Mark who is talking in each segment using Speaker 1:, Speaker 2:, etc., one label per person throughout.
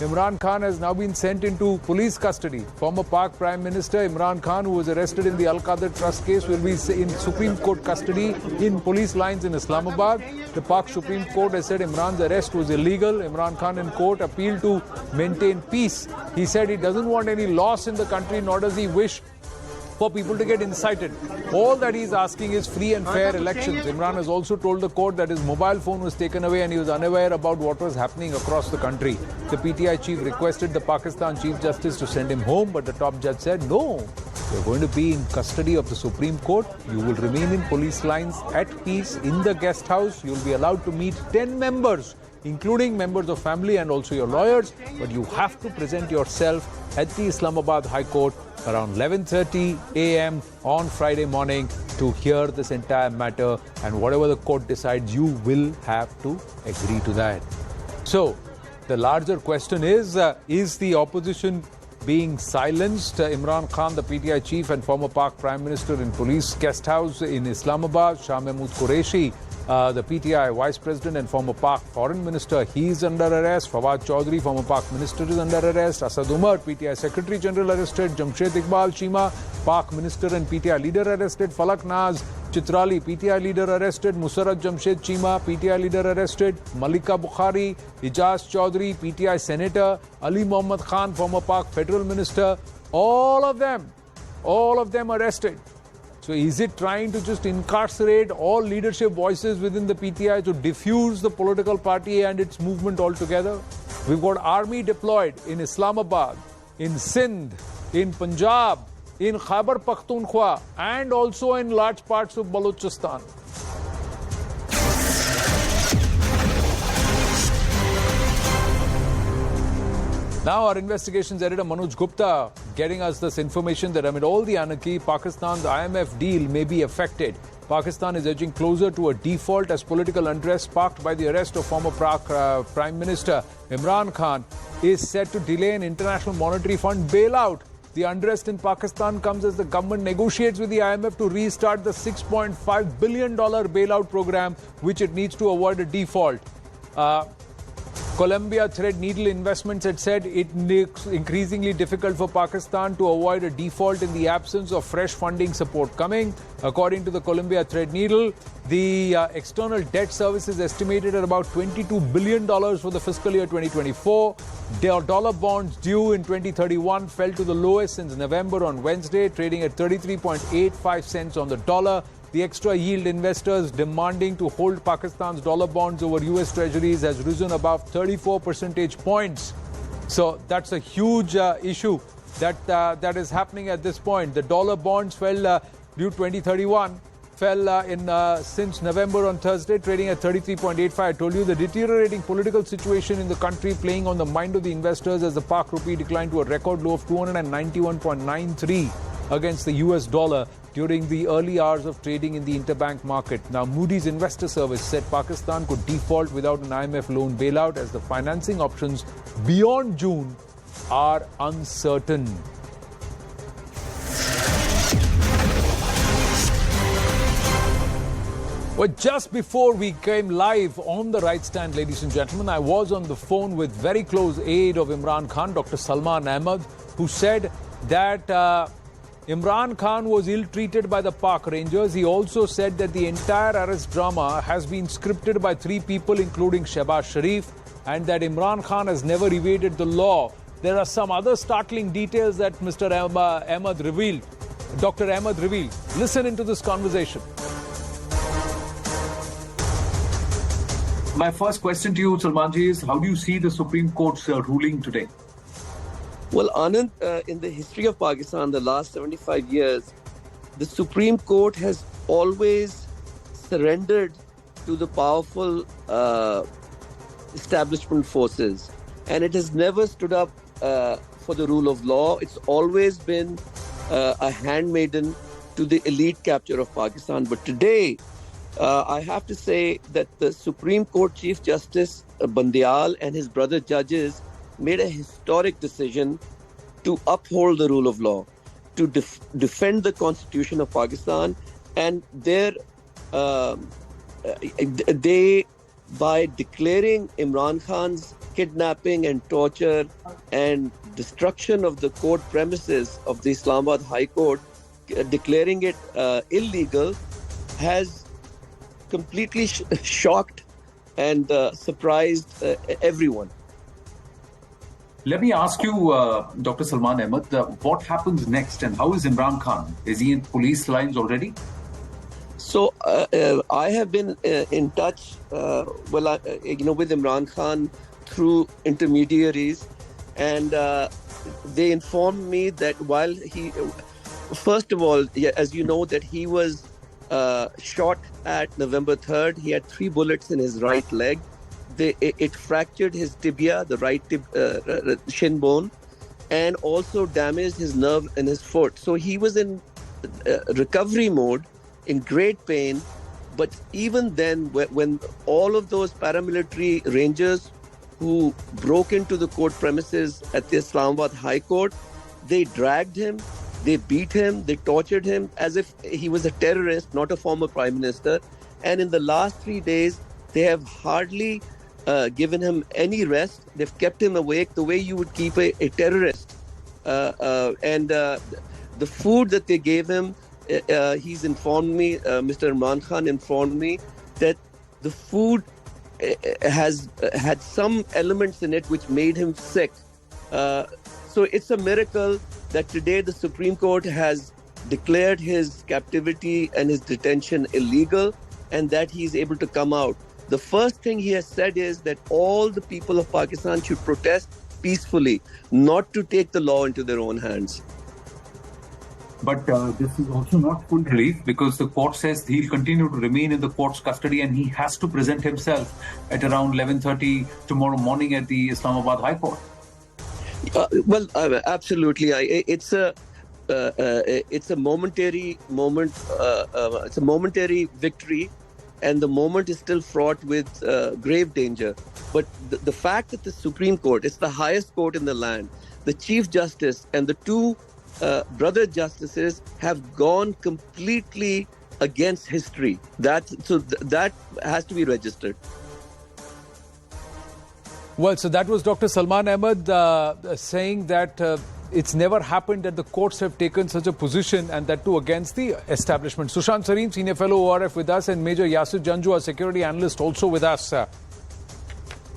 Speaker 1: Imran Khan has now been sent into police custody. Former Pak Prime Minister Imran Khan, who was arrested in the Al-Qadr Trust case, will be in Supreme Court custody in police lines in Islamabad. The Pak Supreme Court has said Imran's arrest was illegal. Imran Khan in court appealed to maintain peace. He said he doesn't want any loss in the country, nor does he wish for people to get incited. All that he's asking is free and fair elections. Imran has also told the court that his mobile phone was taken away and he was unaware about what was happening across the country. The PTI chief requested the Pakistan Chief Justice to send him home, but the top judge said, no, you're going to be in custody of the Supreme Court. You will remain in police lines at peace in the guest house. You'll be allowed to meet 10 members, including members of family and also your lawyers, but you have to present yourself at the Islamabad High Court around 11:30 a.m. on Friday morning to hear this entire matter, and whatever the court decides, you will have to agree to that. So, the larger question is the opposition being silenced? Imran Khan, the PTI chief and former Pak Prime Minister, in police guest house in Islamabad. Shah Mahmood Qureshi, the PTI Vice President and former Pak Foreign Minister, he is under arrest. Fawad Chaudhry, former Pak Minister, is under arrest. Asad Umar, PTI Secretary General, arrested. Jamshed Iqbal Shima, Pak Minister and PTI leader, arrested. Falak Naz Chitrali, PTI leader, arrested. Musarat Jamshed Chima, PTI leader, arrested. Malika Bukhari, Ijaz Chaudhry, PTI Senator. Ali Muhammad Khan, former Pak Federal Minister, all of them arrested. So is it trying to just incarcerate all leadership voices within the PTI to diffuse the political party and its movement altogether? We've got army deployed in Islamabad, in Sindh, in Punjab, in Khyber Pakhtunkhwa, and also in large parts of Balochistan. Now our investigations editor Manoj Gupta getting us this information that amid all the anarchy, Pakistan's IMF deal may be affected. Pakistan is edging closer to a default as political unrest sparked by the arrest of former Prime Minister Imran Khan is set to delay an International Monetary Fund bailout. The unrest in Pakistan comes as the government negotiates with the IMF to restart the $6.5 billion bailout program, which it needs to avoid a default. Columbia Threadneedle Investments had said it makes increasingly difficult for Pakistan to avoid a default in the absence of fresh funding support coming. According to the Columbia Threadneedle, the external debt service is estimated at about $22 billion for the fiscal year 2024. Dollar bonds due in 2031 fell to the lowest since November on Wednesday, trading at 33.85 cents on the dollar. The extra yield investors demanding to hold Pakistan's dollar bonds over US treasuries has risen above 34 percentage points. So that's a huge issue that is happening at this point. The dollar bonds fell due 2031, fell since November on Thursday, trading at 33.85. I told you the deteriorating political situation in the country playing on the mind of the investors as the Pak rupee declined to a record low of 291.93 against the US dollar during the early hours of trading in the interbank market. Now, Moody's Investor Service said Pakistan could default without an IMF loan bailout as the financing options beyond June are uncertain. Well, just before we came live on the right stand, ladies and gentlemen, I was on the phone with very close aide of Imran Khan, Dr. Salman Ahmed, who said that Imran Khan was ill-treated by the Pak Rangers. He also said that the entire arrest drama has been scripted by 3 people, including Shahbaz Sharif, and that Imran Khan has never evaded the law. There are some other startling details that Mr. Ahmed revealed, Dr. Ahmed revealed. Listen into this conversation. My first question to you, Salmanji, is how do you see the Supreme Court's ruling today?
Speaker 2: Well, Anand, in the history of Pakistan, the last 75 years, the Supreme Court has always surrendered to the powerful establishment forces, and it has never stood up for the rule of law. It's always been a handmaiden to the elite capture of Pakistan. But today, I have to say that the Supreme Court Chief Justice Bandial and his brother judges made a historic decision to uphold the rule of law, to defend the Constitution of Pakistan, and they, by declaring Imran Khan's kidnapping and torture and destruction of the court premises of the Islamabad High Court, declaring it illegal, has completely shocked and surprised everyone.
Speaker 3: Let me ask you, Dr. Salman Ahmed, what happens next and how is Imran Khan? Is he in police lines already?
Speaker 2: So I have been in touch, with Imran Khan through intermediaries, and they informed me that while first of all, as you know, that he was shot at November 3rd. He had 3 bullets in his right leg. It fractured his tibia, the right shin bone, and also damaged his nerve in his foot. So he was in recovery mode, in great pain. But even then, when all of those paramilitary rangers who broke into the court premises at the Islamabad High Court, they dragged him, they beat him, they tortured him as if he was a terrorist, not a former prime minister. And in the last 3 days, they have hardly given him any rest. They've kept him awake the way you would keep a terrorist. And the food that they gave him, he's informed me, Mr. Imran Khan informed me, that the food has had some elements in it which made him sick. So it's a miracle that today the Supreme Court has declared his captivity and his detention illegal, and that he's able to come out. The first thing he has said is that all the people of Pakistan should protest peacefully, not to take the law into their own hands.
Speaker 3: But this is also not full relief because the court says he'll continue to remain in the court's custody and he has to present himself at around 11:30 tomorrow morning at the Islamabad High Court.
Speaker 2: Absolutely. It's a momentary moment. It's a momentary victory, and the moment is still fraught with grave danger. But the fact that the Supreme Court, it's the highest court in the land, the Chief Justice and the 2 brother justices have gone completely against history. That has to be registered.
Speaker 1: Well, so that was Dr. Salman Ahmed saying that it's never happened that the courts have taken such a position, and that too against the establishment. Sushant Sareem, Senior Fellow ORF with us, and Major Yasir Janjua, Security Analyst, also with us.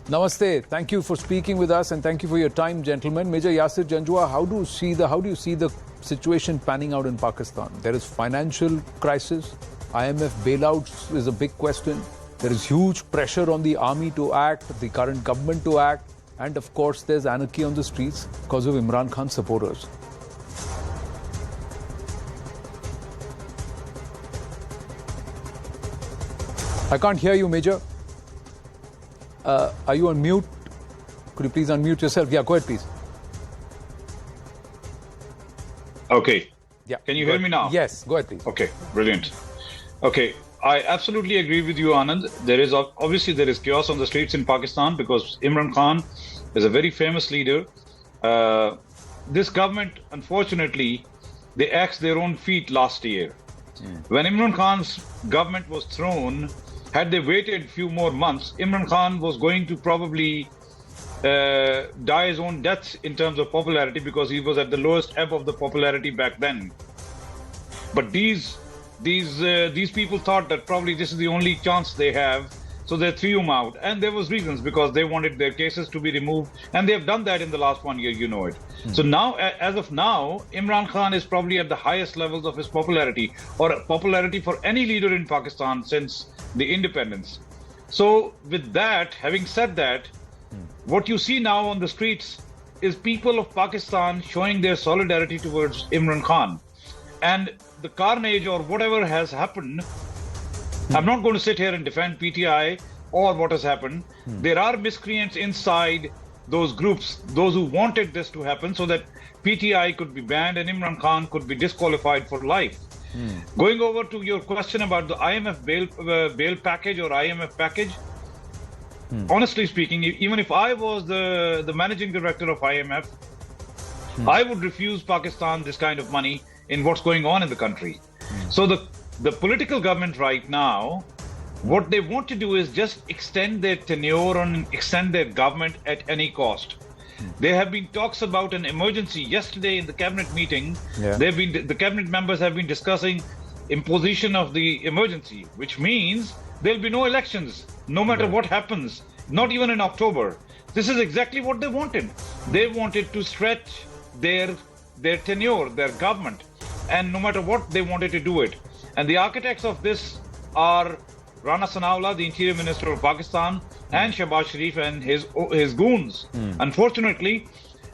Speaker 1: Namaste. Thank you for speaking with us and thank you for your time, gentlemen. Major Yasir Janjua, how do you see the situation panning out in Pakistan? There is financial crisis. IMF bailouts is a big question. There is huge pressure on the army to act, the current government to act, and of course there's anarchy on the streets because of Imran Khan supporters. I can't hear you, Major. Are you on mute? Could you please unmute yourself? Yeah, go ahead, please.
Speaker 4: Okay.
Speaker 1: Yeah.
Speaker 4: Can you hear me now?
Speaker 1: Yes, go ahead, please.
Speaker 4: Okay, brilliant. Okay, I absolutely agree with you, Anand. There is chaos on the streets in Pakistan because Imran Khan is a very famous leader. This government, unfortunately, they axed their own feet last year. When Imran Khan's government was thrown, had they waited a few more months, Imran Khan was going to probably die his own death in terms of popularity because he was at the lowest ebb of the popularity back then. But these people thought that probably this is the only chance they have, so they threw him out. And there was reasons because they wanted their cases to be removed, and they have done that in the last 1 year, you know it. So now, as of now, Imran Khan is probably at the highest levels of his popularity, or popularity for any leader in Pakistan since the independence. So with that, having said that, what you see now on the streets is people of Pakistan showing their solidarity towards Imran Khan. And the carnage or whatever has happened, I'm not going to sit here and defend PTI or what has happened. There are miscreants inside those groups, those who wanted this to happen so that PTI could be banned and Imran Khan could be disqualified for life. Going over to your question about the IMF bail package or IMF package, honestly speaking, even if I was the managing director of IMF, I would refuse Pakistan this kind of money in what's going on in the country. So the political government right now What they want to do is just extend their tenure and extend their government at any cost. There have been talks about an emergency. Yesterday in the cabinet meeting, the cabinet members have been discussing imposition of the emergency, which means there'll be no elections, no matter what happens, not even in October. This is exactly what they wanted. They wanted to stretch their tenure, their government, and no matter what, they wanted to do it. And the architects of this are Rana Sanaullah, the Interior Minister of Pakistan, and Shahbaz Sharif and his goons. Unfortunately,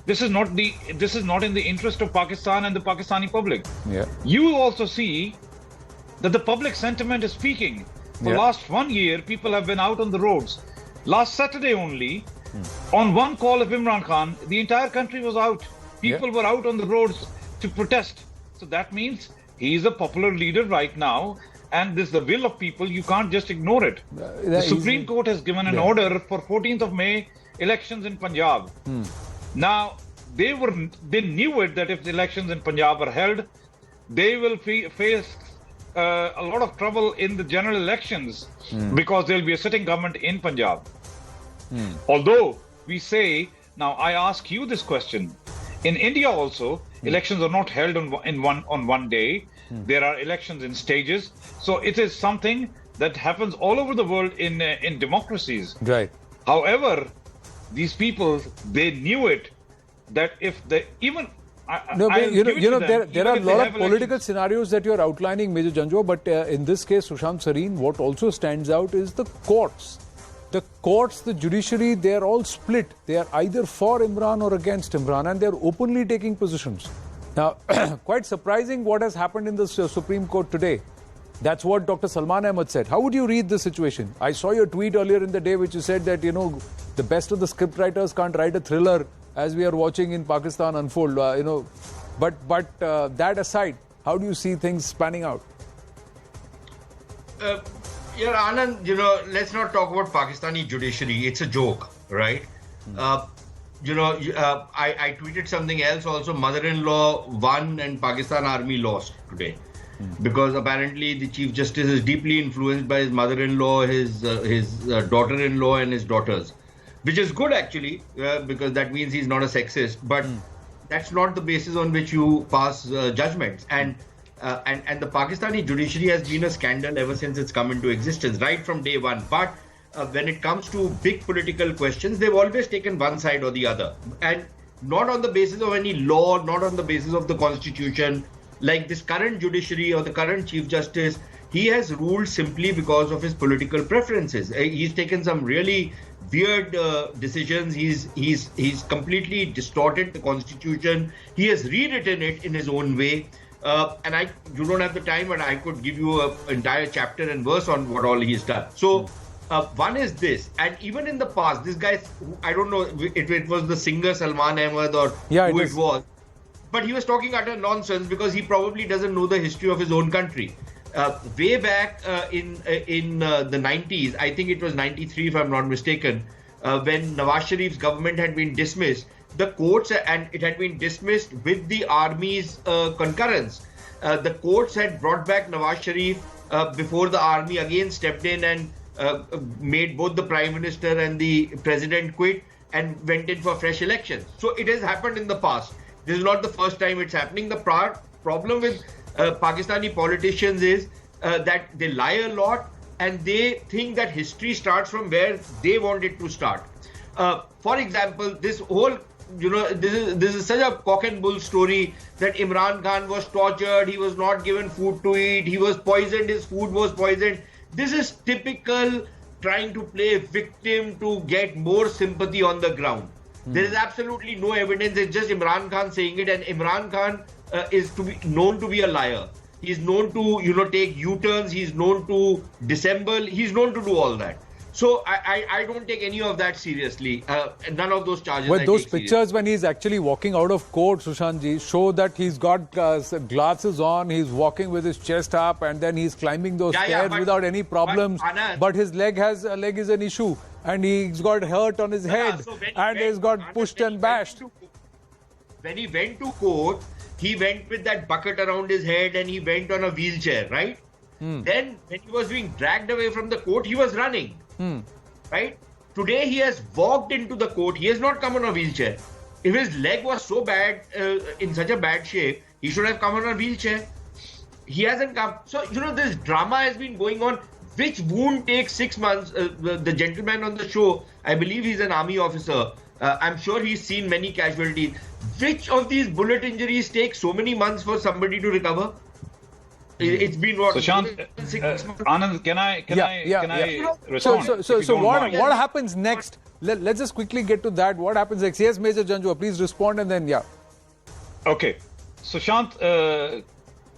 Speaker 4: this is not in the interest of Pakistan and the Pakistani public. You also see that the public sentiment is speaking. For the last 1 year, people have been out on the roads. Last Saturday only, on one call of Imran Khan, the entire country was out. People were out on the roads to protest. So that means he is a popular leader right now, and this is the will of people. You can't just ignore it. The Supreme Court has given an order for 14th of May elections in Punjab. Now, they knew it, that if the elections in Punjab are held, they will face a lot of trouble in the general elections because there will be a sitting government in Punjab. Although we say, now I ask you this question, in India also, elections are not held on one day. There are elections in stages. So it is something that happens all over the world in democracies.
Speaker 1: Right.
Speaker 4: However, these people, they knew it, that if they even...
Speaker 1: there are a lot of political scenarios that you're outlining, Major Janjua, but in this case, Sushant Sareen, what also stands out is the courts. The courts, the judiciary, they're all split. They are either for Imran or against Imran, and they're openly taking positions. Now, quite surprising what has happened in the Supreme Court today. That's what Dr. Salman Ahmed said. How would you read this situation? I saw your tweet earlier in the day which you said that, the best of the scriptwriters can't write a thriller as we are watching in Pakistan unfold, But that aside, how do you see things panning out?
Speaker 5: Anand, let's not talk about Pakistani judiciary. It's a joke, right? I tweeted something else also. Mother-in-law won and Pakistan army lost today. Because apparently the Chief Justice is deeply influenced by his mother-in-law, his daughter-in-law and his daughters. Which is good actually, because that means he's not a sexist. But that's not the basis on which you pass judgments. And the Pakistani judiciary has been a scandal ever since it's come into existence, right from day one. But when it comes to big political questions, they've always taken one side or the other. And not on the basis of any law, not on the basis of the constitution. Like this current judiciary or the current Chief Justice, he has ruled simply because of his political preferences. He's taken some really weird decisions. He's completely distorted the constitution. He has rewritten it in his own way. You don't have the time, but I could give you an entire chapter and verse on what all he's done. So one is this, and even in the past, this guy, I don't know if it was the singer Salman Ahmed or who it was, but he was talking utter nonsense because he probably doesn't know the history of his own country. Way back in the 90s, I think it was 93 if I'm not mistaken, when Nawaz Sharif's government had been dismissed, the courts, and it had been dismissed with the army's concurrence. The courts had brought back Nawaz Sharif before the army again stepped in and made both the Prime Minister and the President quit and went in for fresh elections. So it has happened in the past. This is not the first time it's happening. The problem with Pakistani politicians is that they lie a lot and they think that history starts from where they want it to start. For example, this whole, this is such a cock and bull story that Imran Khan was tortured, he was not given food to eat, he was poisoned, his food was poisoned. This is typical trying to play victim to get more sympathy on the ground. There is absolutely no evidence. It's just Imran Khan saying it, and Imran Khan is known to be a liar. He's known to, take U-turns. He's known to dissemble. He's known to do all that. So I don't take any of that seriously. None of those charges.
Speaker 1: But those pictures when he's actually walking out of court, Sushantji, show that he's got glasses on, he's walking with his chest up, and then he's climbing those stairs without any problems. But his leg is an issue, and he's got hurt on his head, and he's got pushed and bashed.
Speaker 5: When he went to court, he went with that bucket around his head, and he went on a wheelchair, right? Then when he was being dragged away from the court, he was running. Right? Today he has walked into the court. He has not come on a wheelchair. If his leg was so bad, in such a bad shape, he should have come on a wheelchair. He hasn't come. So, this drama has been going on. Which wound takes 6 months? The gentleman on the show, I believe he's an army officer. I'm sure he's seen many casualties. Which of these bullet injuries take so many months for somebody to recover? It's been what?
Speaker 4: So, Shant,
Speaker 5: 6 months.
Speaker 4: Anand, can I respond?
Speaker 1: So what happens next? Let's just quickly get to that. What happens next? Yes, Major Janjua, please respond and then,
Speaker 4: Okay. So, Shant,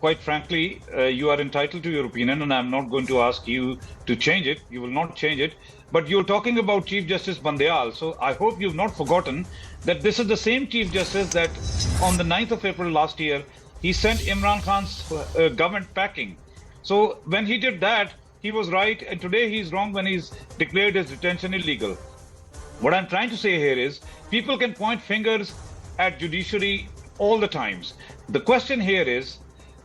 Speaker 4: quite frankly, you are entitled to your opinion and I'm not going to ask you to change it. You will not change it. But you're talking about Chief Justice Bandyal. So I hope you've not forgotten that this is the same Chief Justice that on the 9th of April last year, he sent Imran Khan's government packing. So when he did that, he was right. And today he's wrong when he's declared his detention illegal. What I'm trying to say here is people can point fingers at judiciary all the times. The question here is,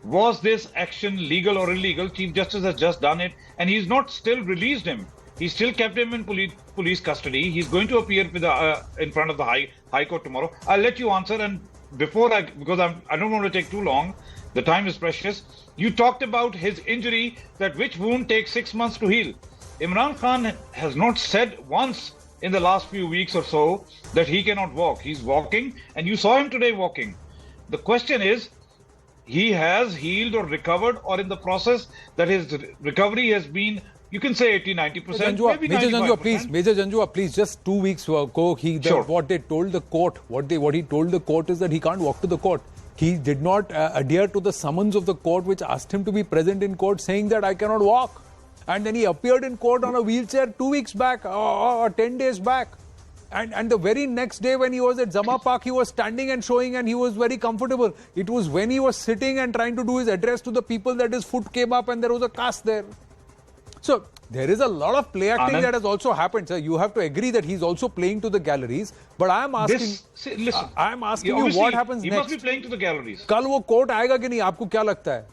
Speaker 4: was this action legal or illegal? Chief Justice has just done it and he's not still released him. He still kept him in police custody. He's going to appear with in front of the High Court tomorrow. I'll let you answer. And because I don't want to take too long, the time is precious. You talked about his injury, that which wound takes 6 months to heal. Imran Khan has not said once in the last few weeks or so that he cannot walk. He's walking and you saw him today walking. The question is, he has healed or recovered, or in the process that his recovery has been, you can say 80-90%, maybe 95%.
Speaker 1: Major Janjua, please, just 2 weeks ago, what they told the court, what he told the court is that he can't walk to the court. He did not adhere to the summons of the court, which asked him to be present in court, saying that I cannot walk. And then he appeared in court on a wheelchair 2 weeks back, or 10 days back. And the very next day when he was at Zama Park, he was standing and showing and he was very comfortable. It was when he was sitting and trying to do his address to the people that his foot came up and there was a cast there. So there is a lot of play acting that has also happened, sir. You have to agree that he's also playing to the galleries. But I am asking, you what happens next.
Speaker 4: He must be playing to the galleries.
Speaker 1: कल वो court आएगा कि नहीं? आपको क्या लगता है?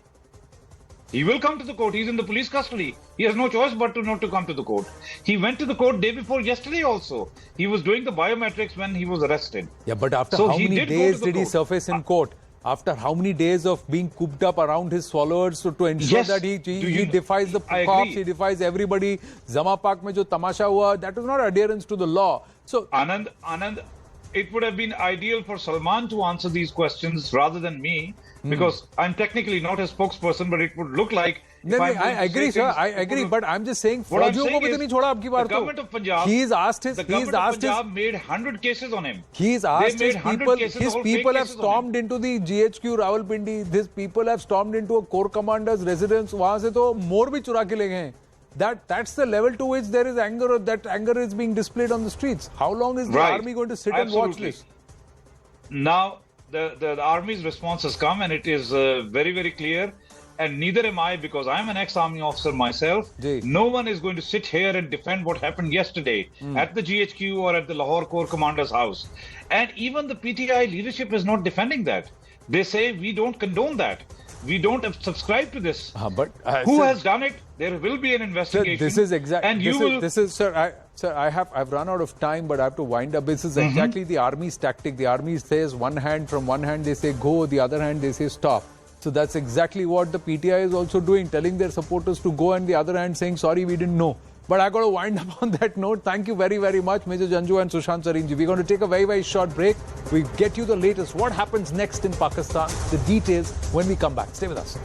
Speaker 4: He will come to the court. He's in the police custody. He has no choice but to not to come to the court. He went to the court day before yesterday also. He was doing the biometrics when he was arrested.
Speaker 1: Yeah, but after how many days did he surface in court? After how many days of being cooped up around his followers to ensure that he defies the cops, he defies everybody. Zama Park mein jo tamasha hua, that was not adherence to the law. So
Speaker 4: Anand, it would have been ideal for Salman to answer these questions rather than me, because I'm technically not a spokesperson, but it would look like...
Speaker 1: I agree, sir. I agree, but I'm just saying...
Speaker 4: What I'm saying is, the government of Punjab... The government of Punjab made 100 cases on him.
Speaker 1: He's asked his people have stormed into the GHQ Rawalpindi. These people have stormed into a Corps commander's residence. Wahan se to more bhi chura ke le gaye. That's the level to which there is anger. That anger is being displayed on the streets. How long is the army going to sit and watch this?
Speaker 4: Now, the army's response has come and it is very, very clear. And neither am I, because I'm an ex-army officer myself. No one is going to sit here and defend what happened yesterday at the GHQ or at the Lahore Corps Commander's house. And even the PTI leadership is not defending that. They say we don't condone that. We don't subscribe to this. Who has done it? There will be an investigation.
Speaker 1: Sir, this is exactly. Sir, I've run out of time, but I have to wind up. This is exactly the army's tactic. The army says from one hand they say go, the other hand they say stop. So that's exactly what the PTI is also doing, telling their supporters to go, and the other hand saying, sorry, we didn't know. But I got to wind up on that note. Thank you very, very much, Major Janjua and Sushant Sarinji. We're going to take a very, very short break. We get you the latest. What happens next in Pakistan? The details when we come back. Stay with us.